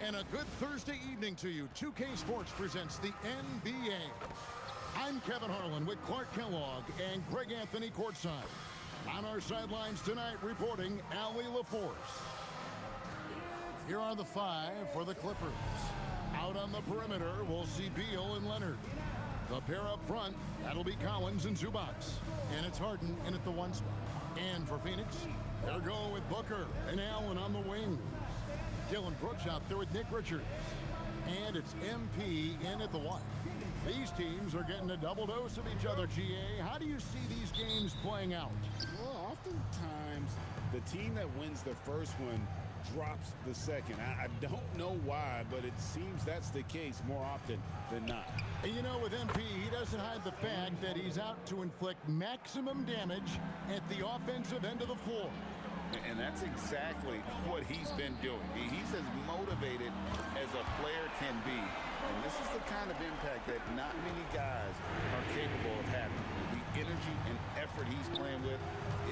And a good Thursday evening to you. 2K Sports presents the NBA. I'm Kevin Harlan with Clark Kellogg and Greg Anthony courtside. On our sidelines tonight, reporting Allie LaForce. Here are the five for the Clippers. Out on the perimeter, we'll see Beal and Leonard. The pair up front, that'll be Collins and Zubac. And it's Harden in at the one spot. And for Phoenix, they're going with Booker and Allen on the wing. Dylan Brooks out there with Nick Richards. And it's MP in at the one. These teams are getting a double dose of each other, GA. How do you see these games playing out? Well, oftentimes the team that wins the first one drops the second. I don't know why, but it seems that's the case more often than not. And you know, with MP, he doesn't hide the fact that he's out to inflict maximum damage at the offensive end of the floor. And that's exactly what he's been doing. He's as motivated as a player can be. And this is the kind of impact that not many guys are capable of having. The energy and effort he's playing with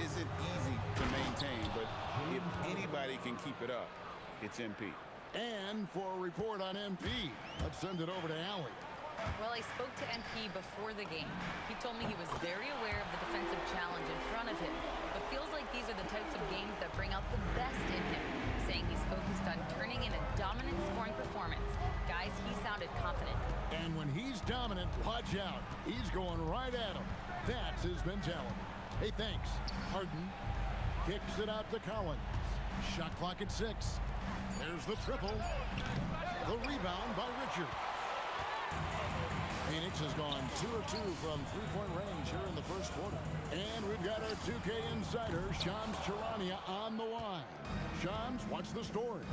isn't easy to maintain. But if anybody can keep it up, it's MP. And for a report on MP, let's send it over to Allie. Well, I spoke to MP before the game. He told me he was very aware of the defensive challenge in front of him, but feels like these are the types of games that bring out the best in him, saying he's focused on turning in a dominant scoring performance. Guys, he sounded confident. And when he's dominant, watch out. He's going right at him. That's his mentality. Hey, thanks. Harden kicks it out to Collins. Shot clock at 6. There's the triple. The rebound by Richards. Phoenix has gone 2 of 2 from three-point range here in the first quarter. And we've got our 2K insider, Shams Charania, on the line. Shams, what's the story?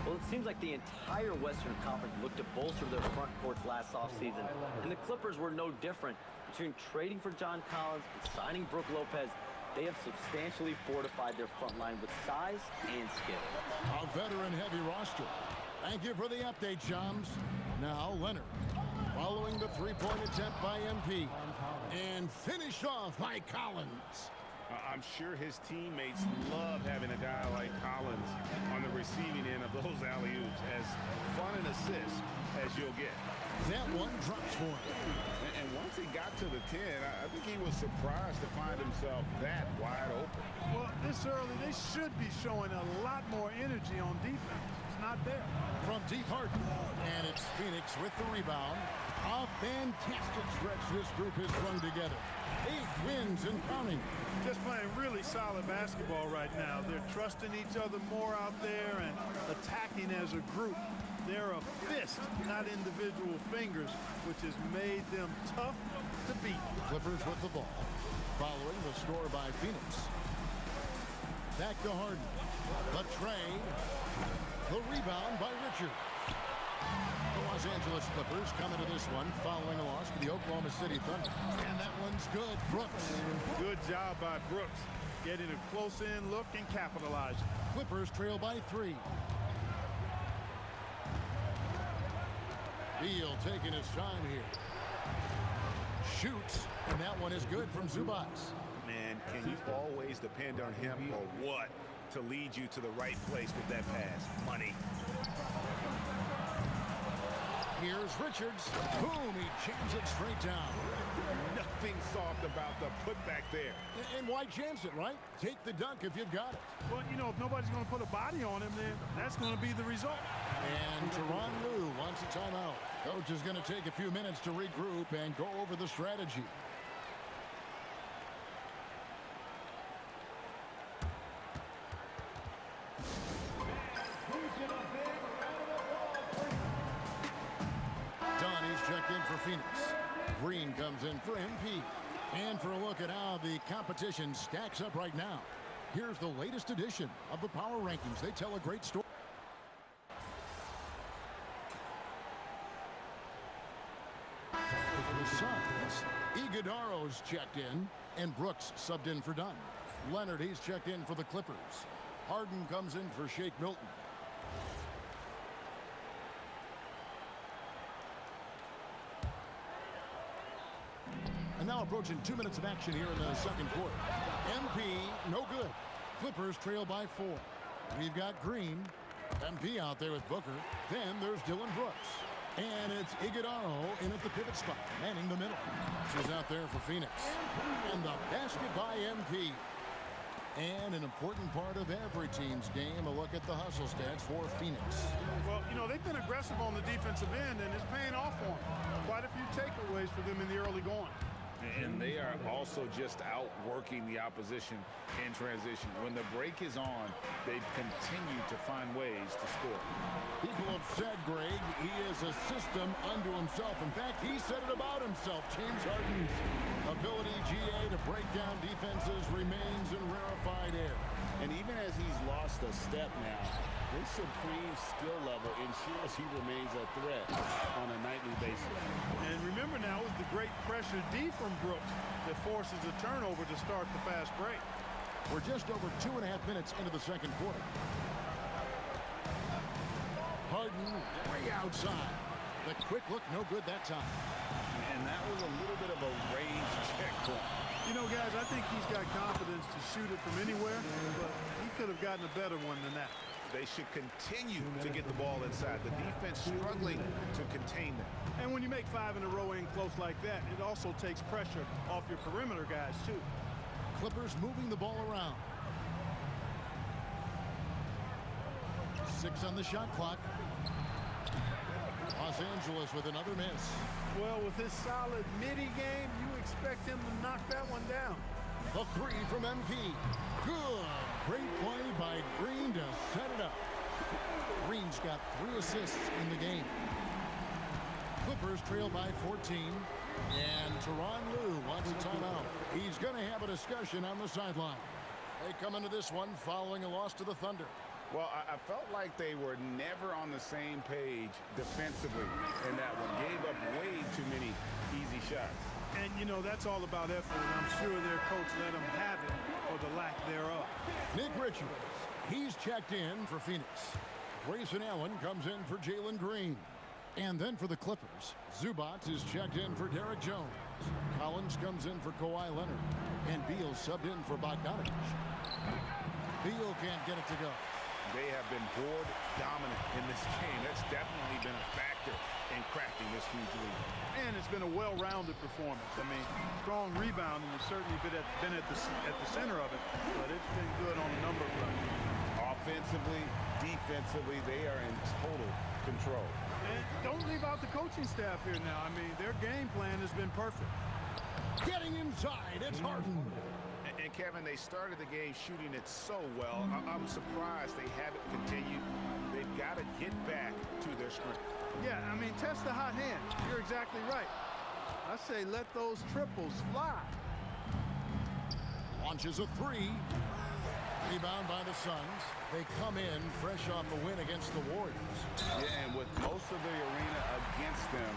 Well, it seems like the entire Western Conference looked to bolster their front courts last offseason, and the Clippers were no different. Between trading for John Collins and signing Brook Lopez, they have substantially fortified their front line with size and skill. A veteran-heavy roster. Thank you for the update, Shams. Now, Leonard. Following the three-point attempt by MP. And finished off by Collins. I'm sure his teammates love having a guy like Collins on the receiving end of those alley-oops. As fun an assist as you'll get. That one drops for him. And once he got to the 10, I think he was surprised to find himself that wide open. Well, this early, they should be showing a lot more energy on defense. It's not there. From deep Harden. And it's Phoenix with the rebound. A fantastic stretch this group has strung together. 8 wins and counting. Just playing really solid basketball right now. They're trusting each other more out there and attacking as a group. They're a fist, not individual fingers, which has made them tough to beat. Clippers with the ball. Following the score by Phoenix. Back to Harden. The tray. The rebound by Richards. The Los Angeles Clippers come into this one following a loss to the Oklahoma City Thunder. And that one's good. Brooks. Good job by Brooks. Getting a close-in look and capitalizing. Clippers trail by 3. Beal taking his time here. Shoots. And that one is good from Zubac. Man, can you always depend on him or what to lead you to the right place with that pass? Money. Here's Richards. Boom, he jams it straight down. Nothing soft about the putback there. And why chance it, right? Take the dunk if you've got it. Well, you know, if nobody's going to put a body on him, then that's going to be the result. And Tyronn Lue wants a timeout. Coach is going to take a few minutes to regroup and go over the strategy. Donnie's checked in for Phoenix. Green comes in for MP. And for a look at how the competition stacks up right now, here's the latest edition of the Power Rankings. They tell a great story. The Suns, Iguodaro's checked in, and Brooks subbed in for Dunn. Leonard, he's checked in for the Clippers. Harden comes in for Shake Milton. And now approaching 2 minutes of action here in the second quarter. MP, no good. Clippers trail by 4. We've got Green. MP out there with Booker. Then there's Dylan Brooks. And it's Iguodala in at the pivot spot, manning the middle. She's out there for Phoenix. And the basket by MP. And an important part of every team's game, a look at the hustle stats for Phoenix. Well, you know, they've been aggressive on the defensive end, and it's paying off for them. Quite a few takeaways for them in the early going. And they are also just outworking the opposition in transition. When the break is on, they've continued to find ways to score. People have said, Greg, he is a system unto himself. In fact, he said it about himself. James Harden's ability, GA, to break down defenses remains in rarefied air. And even as he's lost a step now, his supreme skill level ensures he remains a threat on a nightly basis. And remember now, it's the great pressure D from Brooks that forces a turnover to start the fast break. We're just over 2.5 minutes into the second quarter. Harden way outside. The quick look, no good that time. And that was a little bit of a range check for him. You know, guys, I think he's got confidence to shoot it from anywhere, but he could have gotten a better one than that. They should continue to get the ball inside. The defense struggling to contain them. And when you make 5 in a row in close like that, it also takes pressure off your perimeter guys, too. Clippers moving the ball around. 6 on the shot clock. Los Angeles with another miss. Well, with his solid midi game, you expect him to knock that one down. The 3 from MP. Good. Great play by Green to set it up. Green's got 3 assists in the game. Clippers trail by 14. And Tyronn Lue wants a timeout. He's going to have a discussion on the sideline. They come into this one following a loss to the Thunder. Well, I felt like they were never on the same page defensively in that one. Gave up way too many easy shots. And, you know, that's all about effort, and I'm sure their coach let them have it for the lack thereof. Nick Richards, he's checked in for Phoenix. Grayson Allen comes in for Jalen Green. And then for the Clippers, Zubac is checked in for Derek Jones. Collins comes in for Kawhi Leonard. And Beal subbed in for Bogdanovic. Beal can't get it to go. They have been board dominant in this game. That's definitely been a factor in crafting this huge lead. And it's been a well-rounded performance. I mean, strong rebounding has certainly been at the center of it, but it's been good on a number of levels. Offensively, defensively, they are in total control. And don't leave out the coaching staff here now. I mean, their game plan has been perfect. Getting inside, it's Harden. And Kevin, they started the game shooting it so well. I'm surprised they haven't continued. They've got to get back to their strength. Yeah, I mean, test the hot hand. You're exactly right. I say let those triples fly. Launches a 3. Rebound by the Suns. They come in fresh off the win against the Warriors. Yeah, and with most of the arena against them,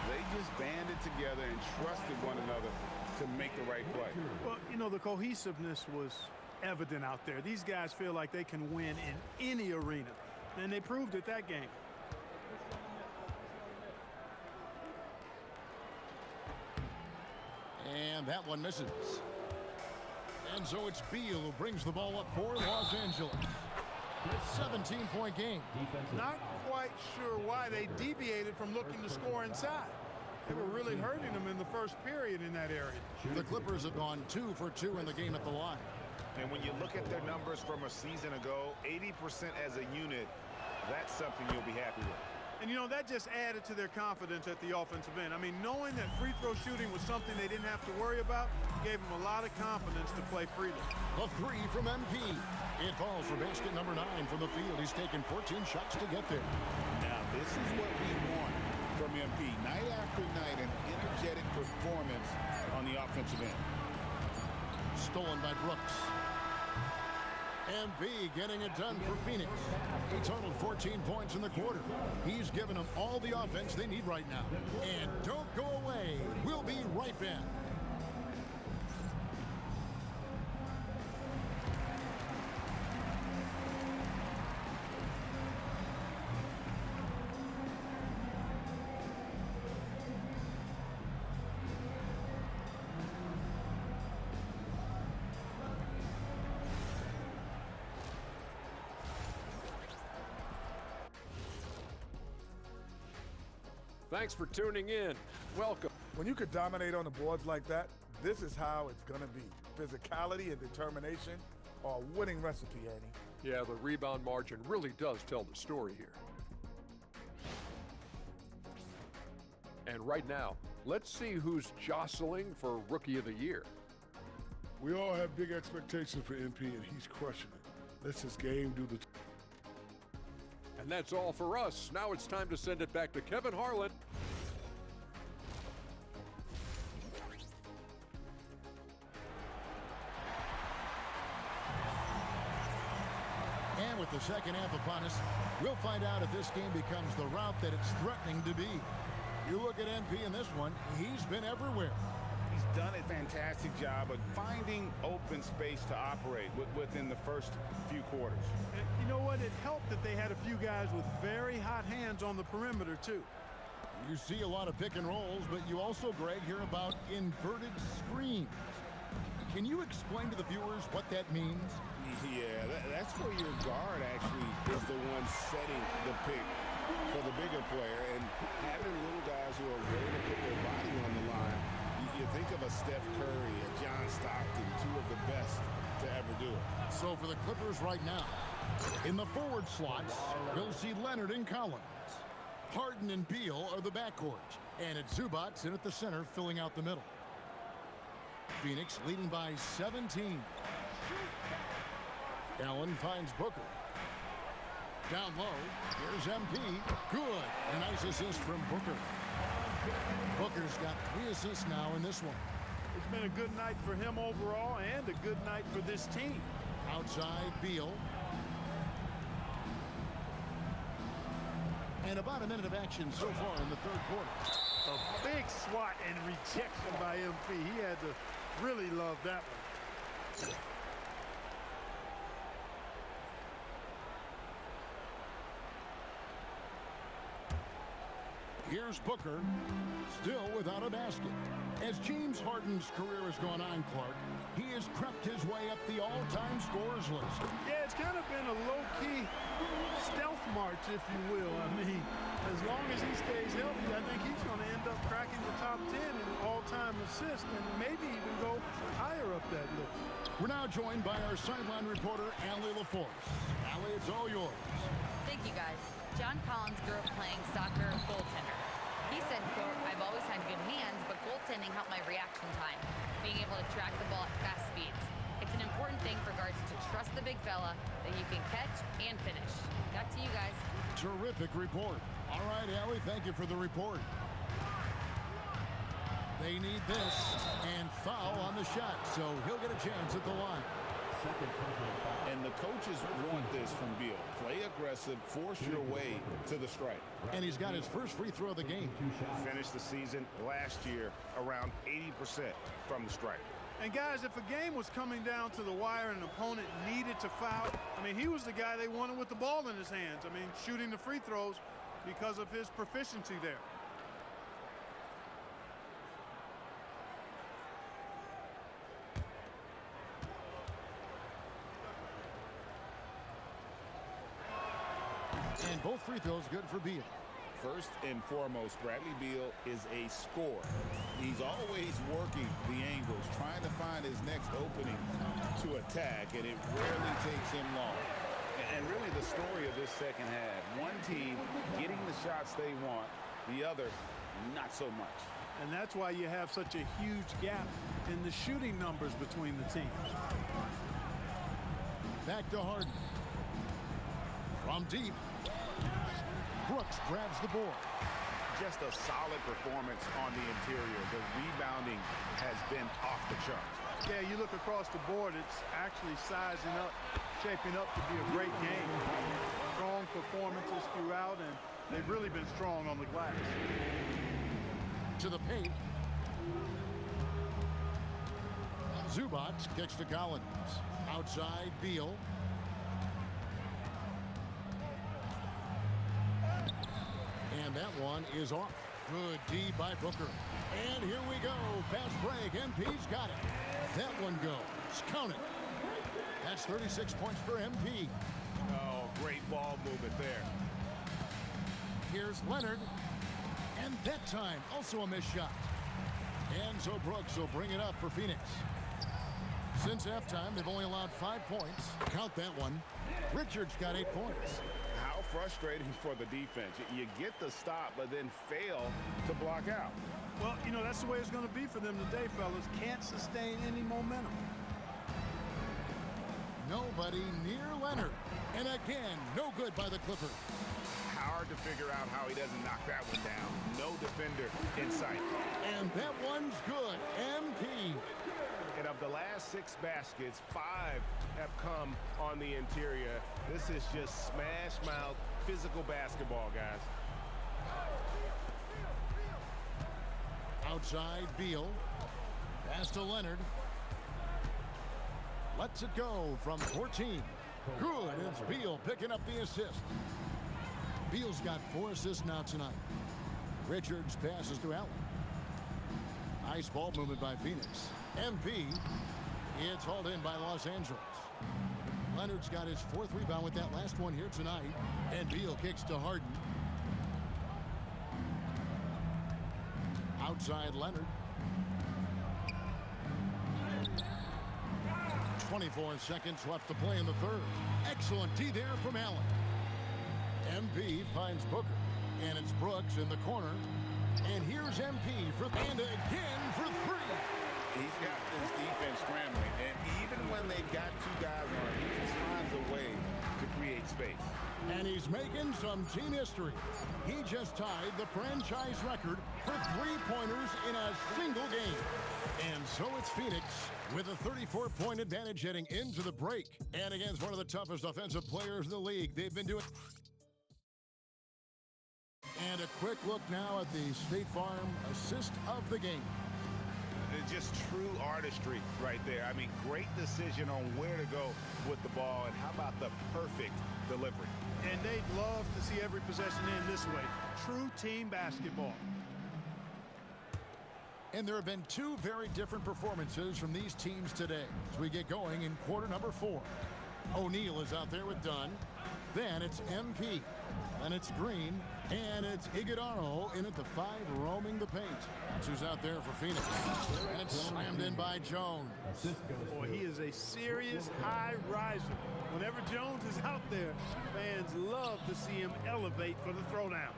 they just banded together and trusted one another to make the right play. Well, you know, the cohesiveness was evident out there. These guys feel like they can win in any arena, and they proved it that game. And that one misses. And so it's Beal who brings the ball up for Los Angeles. 17-point game. Not quite sure why they deviated from looking to score inside. They were really hurting them in the first period in that area. The Clippers have gone 2 for 2 in the game at the line. And when you look at their numbers from a season ago, 80% as a unit, that's something you'll be happy with. And, you know, that just added to their confidence at the offensive end. I mean, knowing that free throw shooting was something they didn't have to worry about gave them a lot of confidence to play freely. The 3 from MP. It falls for basket number 9 from the field. He's taken 14 shots to get there. Now, this is what we want from MP. Night after night, an energetic performance on the offensive end. Stolen by Brooks. MP getting it done for Phoenix. He totaled 14 points in the quarter. He's given them all the offense they need right now. And don't go away. We'll be right back. Thanks for tuning in. Welcome. When you could dominate on the boards like that, this is how it's going to be. Physicality and determination are a winning recipe, Annie. Yeah, the rebound margin really does tell the story here. And right now, let's see who's jostling for Rookie of the Year. We all have big expectations for MP, and he's crushing it. Let's his game do the... And that's all for us. Now it's time to send it back to Kevin Harlan. And with the second half upon us, we'll find out if this game becomes the route that it's threatening to be. You look at MP in this one, he's been everywhere. He's done a fantastic job of finding open space to operate within the first few quarters. And you know what? It helped that they had a few guys with very hot hands on the perimeter, too. You see a lot of pick and rolls, but you also, Greg, hear about inverted screens. Can you explain to the viewers what that means? Yeah, that's where your guard actually is the one setting the pick for the bigger player, and having little guys who are ready to put their body on the line. You think of a Steph Curry, a John Stockton, two of the best to ever do it. So for the Clippers right now, in the forward slots, we'll see Leonard and Collins. Harden and Beal are the backcourt, and it's Zubac in at the center, filling out the middle. Phoenix leading by 17. Allen finds Booker. Down low, here's MP. Good. A nice assist from Booker. Booker's got 3 assists now in this one. It's been a good night for him overall and a good night for this team. Outside, Beal. And about a minute of action so far in the third quarter. A big swat and rejection by MP. He had to really love that one. Here's Booker, still without a basket. As James Harden's career has gone on, Clark, he has crept his way up the all-time scorers list. Yeah, it's kind of been a low-key stealth march, if you will. I mean, as long as he stays healthy, I think he's going to end up cracking the top 10 in all-time assists and maybe even go higher up that list. We're now joined by our sideline reporter, Allie LaForce. Allie, it's all yours. Thank you, guys. John Collins grew up playing soccer goaltender. He said, quote, "I've always had good hands, but goaltending helped my reaction time, being able to track the ball at fast speeds. It's an important thing for guards to trust the big fella that you can catch and finish." Back to you guys. Terrific report. All right, Allie, thank you for the report. They need this, and foul on the shot, so he'll get a chance at the line. And the coaches want this from Beal. Play aggressive, force your way to the stripe. And he's got his first free throw of the game. Finished the season last year around 80% from the stripe. And guys, if a game was coming down to the wire and an opponent needed to foul, I mean, he was the guy they wanted with the ball in his hands. I mean, shooting the free throws because of his proficiency there. And both free throws good for Beal. First and foremost, Bradley Beal is a scorer. He's always working the angles, trying to find his next opening to attack, and it rarely takes him long. And really the story of this second half, one team getting the shots they want, the other not so much. And that's why you have such a huge gap in the shooting numbers between the teams. Back to Harden. From deep. Brooks grabs the board. Just a solid performance on the interior. The rebounding has been off the charts. Yeah, you look across the board, it's actually sizing up, shaping up to be a great game. Strong performances throughout, and they've really been strong on the glass. To the paint. Zubac kicks to Collins. Outside, Beal. And that one is off. Good D by Booker. And here we go. Fast break. MP's got it. That one goes. Count it. That's 36 points for MP. Oh, great ball movement there. Here's Leonard. And that time, also a missed shot. And so Brooks will bring it up for Phoenix. Since halftime, they've only allowed 5 points. Count that one. Richards got 8 points. How frustrating for the defense. You get the stop, but then fail to block out. Well, you know, that's the way it's going to be for them today, fellas. Can't sustain any momentum. Nobody near Leonard. And again, no good by the Clippers. Hard to figure out how he doesn't knock that one down. No defender in sight. And that one's good. MP. And of the last 6 baskets, 5 have come on the interior. This is just smash mouth physical basketball, guys. Outside, Beal. Pass to Leonard. Lets it go from 14. Good. It's Beal picking up the assist. Beal's got 4 assists now tonight. Richards passes to Allen. Nice ball movement by Phoenix. MP. It's hauled in by Los Angeles. Leonard's got his 4th rebound with that last one here tonight. And Beal kicks to Harden. Outside Leonard. 24 seconds left to play in the third. Excellent D there from Allen. MP finds Booker. And it's Brooks in the corner. And here's MP and again for 3. He's got this defense scrambling, and even when they've got 2 guys on, he just finds a way to create space. And he's making some team history. He just tied the franchise record for 3-pointers in a single game. And so it's Phoenix with a 34-point advantage heading into the break. And against one of the toughest offensive players in the league, they've been doing... And a quick look now at the State Farm assist of the game. Just true artistry right there. I mean, great decision on where to go with the ball, and how about the perfect delivery? And they'd love to see every possession end this way. True team basketball. And there have been 2 very different performances from these teams today as we get going in quarter number 4. O'Neal is out there with Dunn. Then it's MP. Then it's Green. And it's Iguodala in at the 5, roaming the paint. That's who's out there for Phoenix. And it's slammed in by Jones. Boy, he is a serious high riser. Whenever Jones is out there, fans love to see him elevate for the throwdown.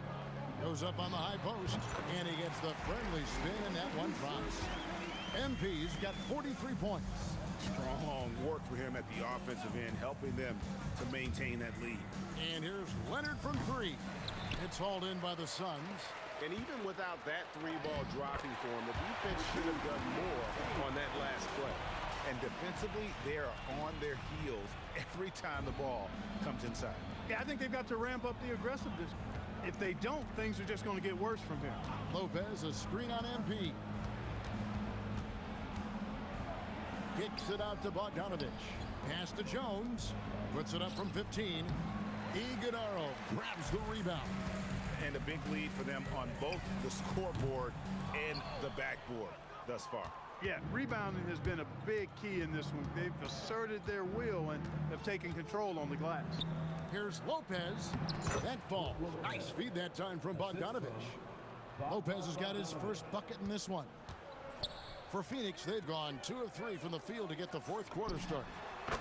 Goes up on the high post. And he gets the friendly spin, and that one drops. MP's got 43 points. Strong work for him at the offensive end, helping them to maintain that lead. And here's Leonard from 3. It's hauled in by the Suns. And even without that 3-ball dropping for him, the defense should have done more on that last play. And defensively, they are on their heels every time the ball comes inside. Yeah, I think they've got to ramp up the aggressiveness. If they don't, things are just going to get worse from here. Lopez, a screen on MP. Kicks it out to Bogdanovich. Pass to Jones. Puts it up from 15. Iguodala grabs the rebound. And a big lead for them on both the scoreboard and the backboard thus far. Yeah, rebounding has been a big key in this one. They've asserted their will and have taken control on the glass. Here's Lopez. That falls. Nice feed that time from Bogdanovich. Lopez has got his first bucket in this one. For Phoenix, they've gone 2 of 3 from the field to get the 4th quarter started.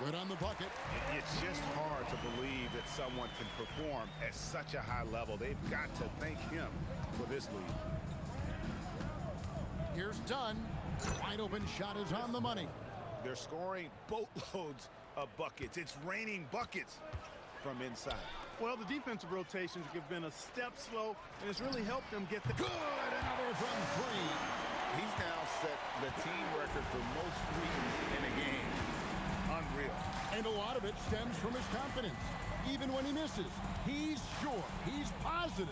Good on the bucket. It's just hard to believe that someone can perform at such a high level. They've got to thank him for this lead. Here's Dunn. Wide open shot is on the money. They're scoring boatloads of buckets. It's raining buckets from inside. Well, the defensive rotations have been a step slow, and it's really helped them get the... Good! Another from 3. He's now set the team record for most threes in a game. Unreal. And a lot of it stems from his confidence. Even when he misses, he's sure, he's positive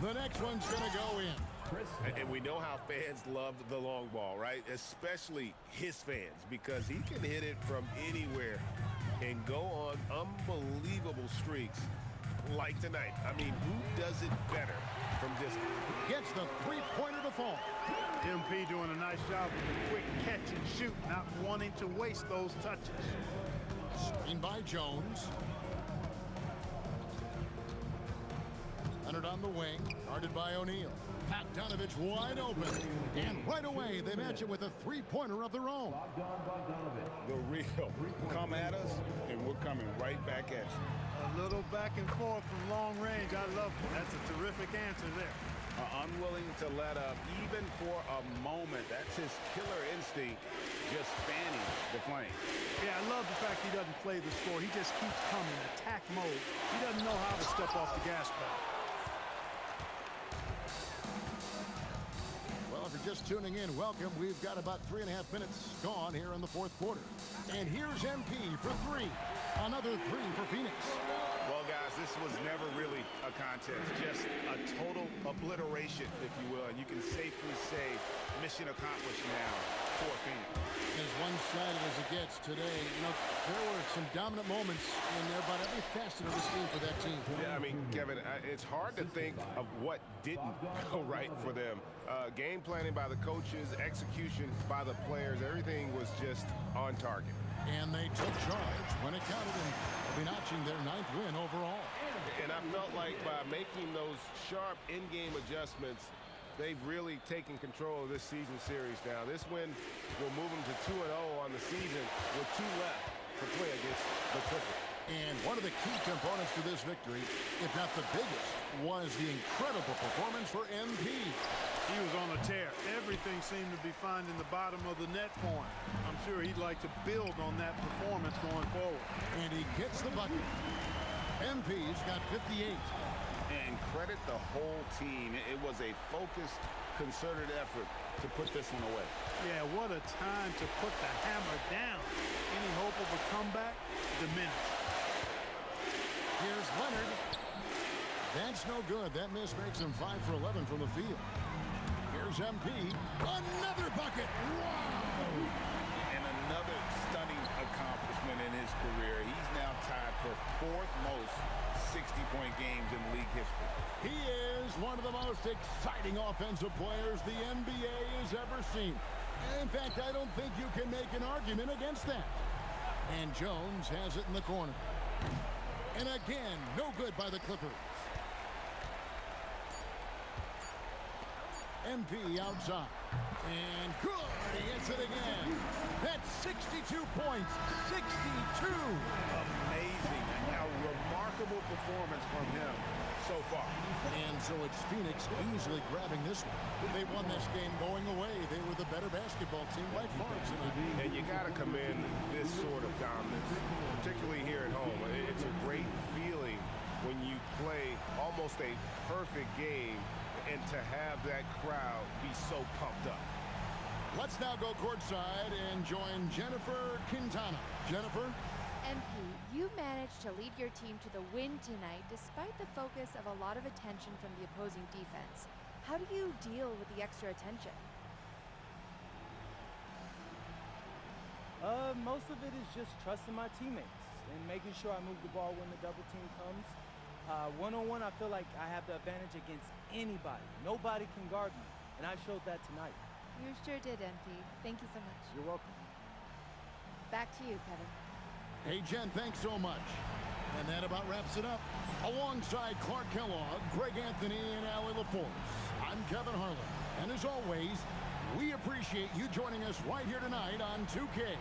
the next one's going to go in. And we know how fans love the long ball, right? Especially his fans, because he can hit it from anywhere and go on unbelievable streaks like tonight. I mean, who does it better from distance? Gets the 3-pointer to fall. MP doing a nice job with the quick catch and shoot, not wanting to waste those touches. Screen by Jones. Leonard on the wing, guarded by O'Neal. Bogdanovich wide open. And right away, they match it with a three-pointer of their own. The real. Come at us, and we're coming right back at you. A little back and forth from long range. I love it. That's a terrific answer there. Unwilling to let up even for a moment. That's his killer instinct, just fanning the flame. Yeah, I love the fact he doesn't play the score. He just keeps coming, attack mode. He doesn't know how to step off the gas pedal. Well, if you're just tuning in, welcome. We've got about 3.5 minutes gone here in the fourth quarter. And here's MP for three. Another three for Phoenix. Well, guys, this was never really a contest, just a total obliteration, if you will. And you can safely say mission accomplished now for Phoenix. As one-sided as it gets today, there were some dominant moments in about every facet of this game for that team. Yeah, I mean, Kevin, it's hard to think of what didn't go right for them. Game planning by the coaches, execution by the players, everything was just on target. And they took charge when it counted, and they'll be notching their 9th win overall. And I felt like by making those sharp in-game adjustments, they've really taken control of this season series now. This win will move them to 2-0 on the season with 2 left to play against the Clippers. And one of the key components to this victory, if not the biggest, was the incredible performance for MP. He was on a tear. Everything seemed to be finding the bottom of the net for him. I'm sure he'd like to build on that performance going forward. And he gets the bucket. MP's got 58. And credit the whole team. It was a focused, concerted effort to put this one away. Yeah, what a time to put the hammer down. Any hope of a comeback? Diminished. Here's Leonard. That's no good. That miss makes him 5 for 11 from the field. Here's MP. Another bucket. Wow! And another stunning accomplishment in his career. He's now tied for 4th most 60-point games in league history. He is one of the most exciting offensive players the NBA has ever seen. In fact, I don't think you can make an argument against that. And Jones has it in the corner. And again, no good by the Clippers. MP outside. And good. He hits it again. That's 62 points. 62. Amazing. A remarkable performance from him so far. And so it's Phoenix easily grabbing this one. They won this game going away. They were the better basketball team by far tonight. And you got to commend this sort of dominance, particularly here at home. It's a great feeling when you play almost a perfect game and to have that crowd be so pumped up. Let's now go courtside and join Jennifer Quintana. Jennifer? MP, you managed to lead your team to the win tonight despite the focus of a lot of attention from the opposing defense. How do you deal with the extra attention? Most of it is just trusting my teammates and making sure I move the ball when the double team comes. One-on-one, I feel like I have the advantage against anybody. Nobody can guard me, and I showed that tonight. You sure did, MP. Thank you so much. You're welcome. Back to you, Kevin. Hey, Jen, thanks so much. And that about wraps it up. Alongside Clark Kellogg, Greg Anthony, and Allie LaForce, I'm Kevin Harlan. And as always, we appreciate you joining us right here tonight on 2K.